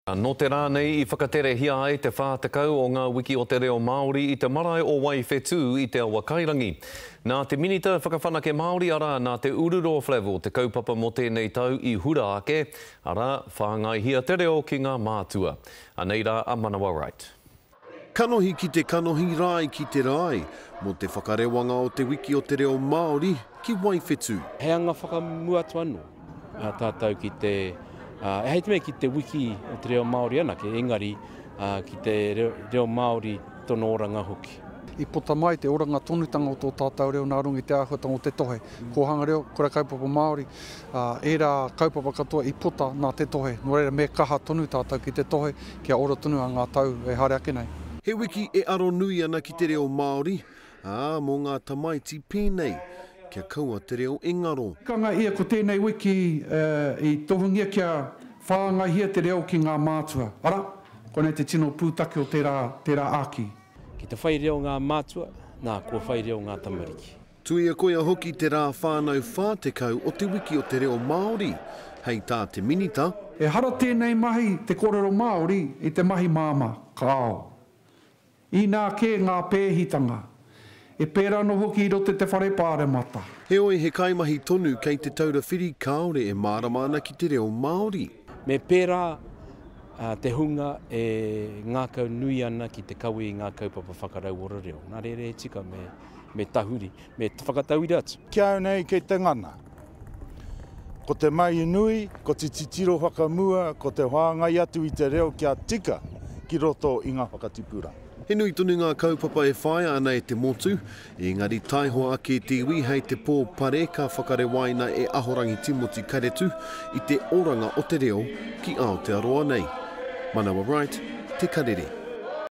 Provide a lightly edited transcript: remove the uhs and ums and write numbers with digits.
No te rā nei I whakatere hia ai te whātekau o ngā wiki o te reo Māori I te marae o Waifetū I te awa Kairangi. Nā te minita whakawhanake Māori ara nā te Ururo Flavel te kaupapa mo tēnei tau I hura ake, ara whāngai hia te reo ki ngā mātua. Anei rā a Manawa Wright. Kanohi ki te kanohi, rai ki te rai, mo te whakarewanga o te wiki o te reo Māori ki Waifetū. He anga whakamuatu anu tātou ki te hei te mea ki te wiki o te reo Māori anake, engari ki te reo Māori tono oranga hoki. I pota mai te oranga tonutanga o tō tātou reo nā rungi te āhuatanga o te tohe. Ko hanga reo, kura kaupapa Māori, e rā kaupapa katoa I pota nā te tohe. Nō reira me kaha tonu tātou ki te tohe, kia ora tonu a ngā tau e haere ake nei. He wiki e aro nui ana ki te reo Māori, mō ngā tamaiti pēnei, kia kaua te reo Engaro. Kanga ia ko tēnei wiki I tohungia kia whāngahia te reo ki ngā mātua. Ara, konei te tino pūtake o tērā āki. Ki te whai reo ngā mātua, nā kua whai reo ngā tamariki. Tui a koia hoki te rā whānau whātekau o te wiki o te reo Māori. Hei tā te minita. E hara tēnei mahi te kōrero Māori I te mahi māma, ka ao. I nā kē ngā pēhitanga. E pērā no hoki I rote te whare pāre mata. He oi he kaimahi tonu kei te taura whiri kaore e mārama ana ki te reo Māori. Me pērā te hunga e ngākau nui ana ki te kaui I ngā kaupapa whakarau ora reo. Nā re tika me tahuri, me whakatauira atu. Kia au nei kei te ngana. Ko te mai nui, ko te titiro whakamua, ko te whāngai atu I te reo kia tika ki roto I ngā whakatipura. He nui tonu ngā kaupapa e whaia ana e te motu, engari taiho ake te iwi hei te pō pare ka whakarewaina e ahorangi Timothy Karetu I te oranga o te reo ki Aotearoa nei. Manawa Wright, Te Karere.